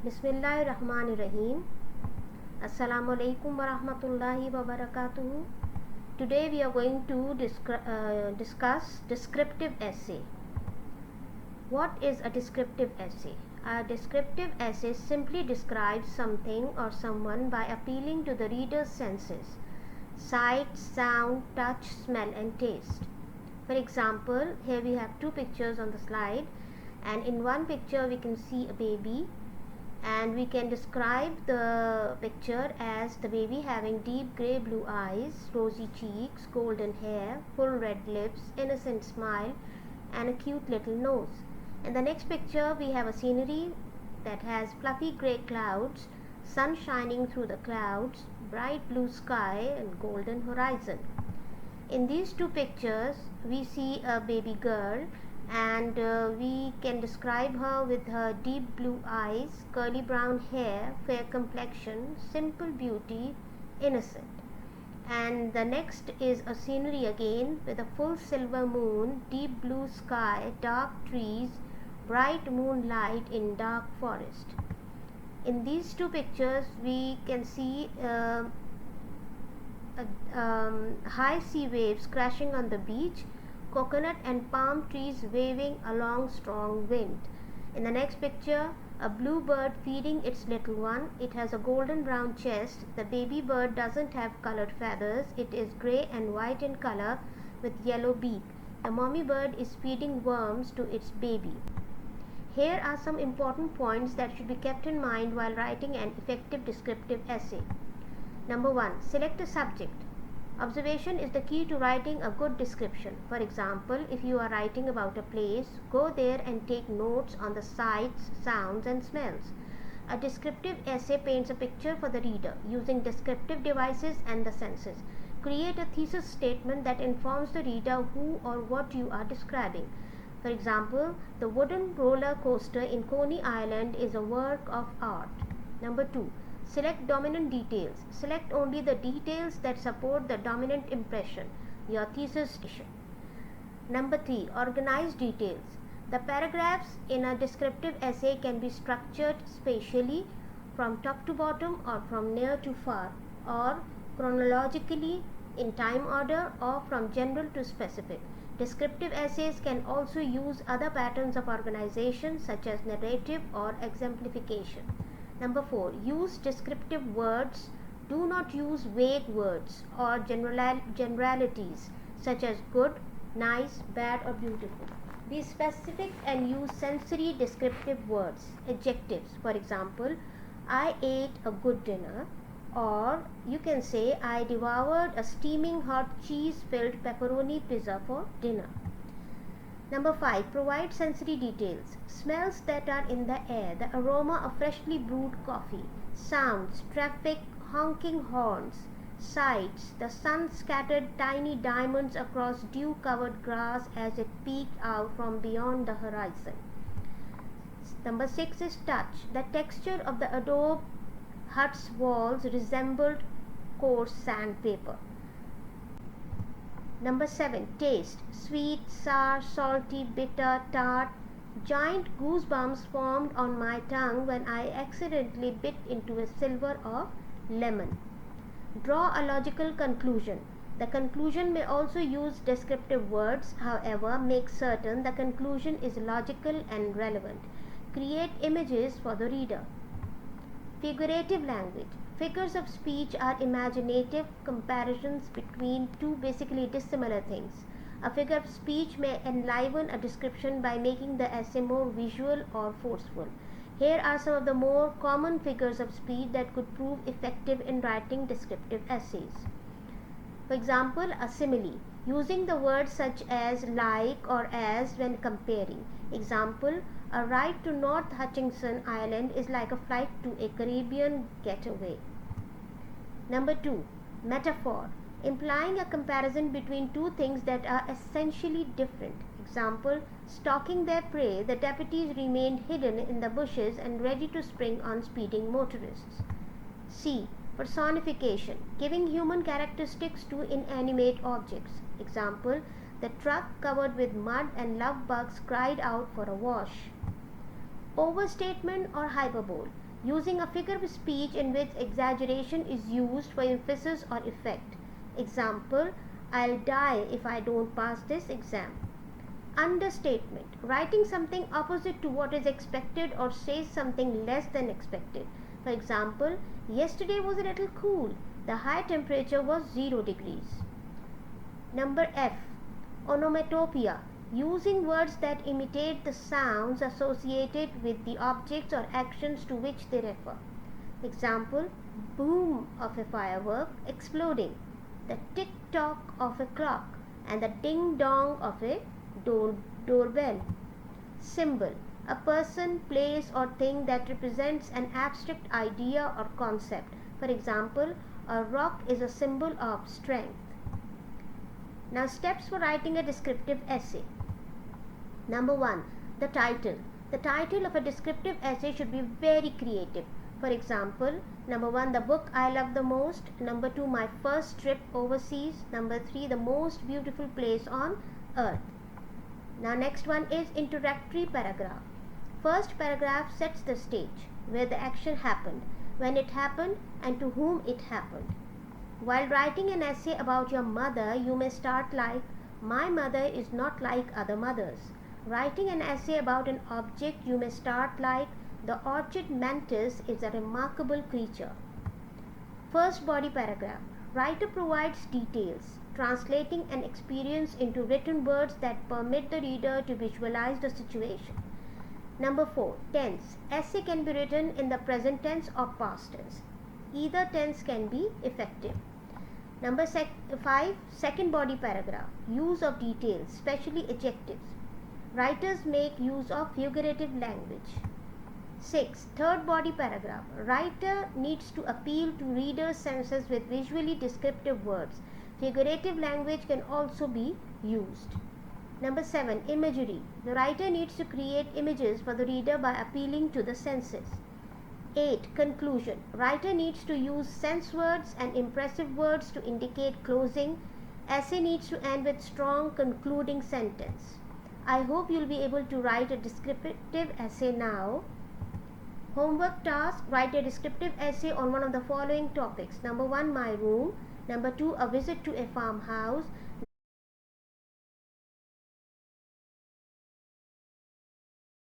Bismillahirrahmanirrahim. Assalamu alaikum wa rahmatullahi wa barakatuhu. Today we are going to discuss descriptive essay. What is a descriptive essay? A descriptive essay simply describes something or someone by appealing to the reader's senses: sight, sound, touch, smell and taste. For example, here we have two pictures on the slide, and in one picture we can see a baby, and we can describe the picture as the baby having deep grey blue eyes, rosy cheeks, golden hair, full red lips, innocent smile and a cute little nose. In the next picture we have a scenery that has fluffy grey clouds, sun shining through the clouds, bright blue sky and golden horizon. In these two pictures we see a baby girl, and we can describe her with her deep blue eyes, curly brown hair, fair complexion, simple beauty, innocent. And the next is a scenery again with a full silver moon, deep blue sky, dark trees, bright moonlight in dark forest. In these two pictures we can see high sea waves crashing on the beach, coconut and palm trees waving along strong wind. In the next picture, a blue bird feeding its little one. It has a golden brown chest. The baby bird doesn't have colored feathers. It is grey and white in color with yellow beak. The mommy bird is feeding worms to its baby. Here are some important points that should be kept in mind while writing an effective descriptive essay. Number 1. Select a subject. Observation is the key to writing a good description. For example, if you are writing about a place, go there and take notes on the sights, sounds and smells. A descriptive essay paints a picture for the reader using descriptive devices and the senses. Create a thesis statement that informs the reader who or what you are describing. For example, the wooden roller coaster in Coney Island is a work of art. Number 2. Select dominant details. Select only the details that support the dominant impression, your thesis. Number 3. Organize details. The paragraphs in a descriptive essay can be structured spatially from top to bottom or from near to far, or chronologically in time order, or from general to specific. Descriptive essays can also use other patterns of organization such as narrative or exemplification. Number 4. Use descriptive words. Do not use vague words or generalities such as good, nice, bad or beautiful. Be specific and use sensory descriptive words, adjectives. For example, I ate a good dinner, or you can say I devoured a steaming hot cheese-filled pepperoni pizza for dinner. Number 5. Provide sensory details. Smells that are in the air, the aroma of freshly brewed coffee. Sounds, traffic, honking horns. Sights, the sun scattered tiny diamonds across dew-covered grass as it peeked out from beyond the horizon. Number 6 is touch. The texture of the adobe hut's walls resembled coarse sandpaper. Number 7. Taste. Sweet, sour, salty, bitter, tart. Giant goosebumps formed on my tongue when I accidentally bit into a sliver of lemon. Draw a logical conclusion. The conclusion may also use descriptive words. However, make certain the conclusion is logical and relevant. Create images for the reader. Figurative language. Figures of speech are imaginative comparisons between two basically dissimilar things. A figure of speech may enliven a description by making the essay more visual or forceful. Here are some of the more common figures of speech that could prove effective in writing descriptive essays. For example, a simile, using the words such as like or as when comparing. Example, a ride to North Hutchinson Island is like a flight to a Caribbean getaway. Number 2. Metaphor, implying a comparison between two things that are essentially different. Example, stalking their prey, the deputies remained hidden in the bushes and ready to spring on speeding motorists. C. Personification, giving human characteristics to inanimate objects. Example, the truck covered with mud and love bugs cried out for a wash. Overstatement or hyperbole, Using a figure of speech in which exaggeration is used for emphasis or effect. Example, I'll die if I don't pass this exam. Understatement, writing something opposite to what is expected or says something less than expected. For example, yesterday was a little cool. The high temperature was 0 degrees. Number F. Onomatopoeia, using words that imitate the sounds associated with the objects or actions to which they refer. Example, boom of a firework exploding, the tick-tock of a clock, and the ding-dong of a doorbell. Symbol, a person, place or thing that represents an abstract idea or concept. For example, a rock is a symbol of strength. Now, steps for writing a descriptive essay. Number 1. The title. The title of a descriptive essay should be very creative. For example, number 1, the book I love the most. Number 2, my first trip overseas. Number 3, the most beautiful place on earth. Now, next one is introductory paragraph. First paragraph sets the stage, where the action happened, when it happened, and to whom it happened. While writing an essay about your mother, you may start like, my mother is not like other mothers. Writing an essay about an object, you may start like, the orchid mantis is a remarkable creature. First body paragraph. Writer provides details, translating an experience into written words that permit the reader to visualize the situation. Number 4. Tense. Essay can be written in the present tense or past tense. Either tense can be effective. Number 5. Second body paragraph. Use of details, especially adjectives. Writers make use of figurative language. 6. Third body paragraph. Writer needs to appeal to readers' senses with visually descriptive words. Figurative language can also be used. Number 7. Imagery. The writer needs to create images for the reader by appealing to the senses. 8. Conclusion. Writer needs to use sense words and impressive words to indicate closing. Essay needs to end with strong concluding sentence. I hope you'll be able to write a descriptive essay now. Homework task. Write a descriptive essay on one of the following topics. Number 1, my room. Number 2, a visit to a farmhouse.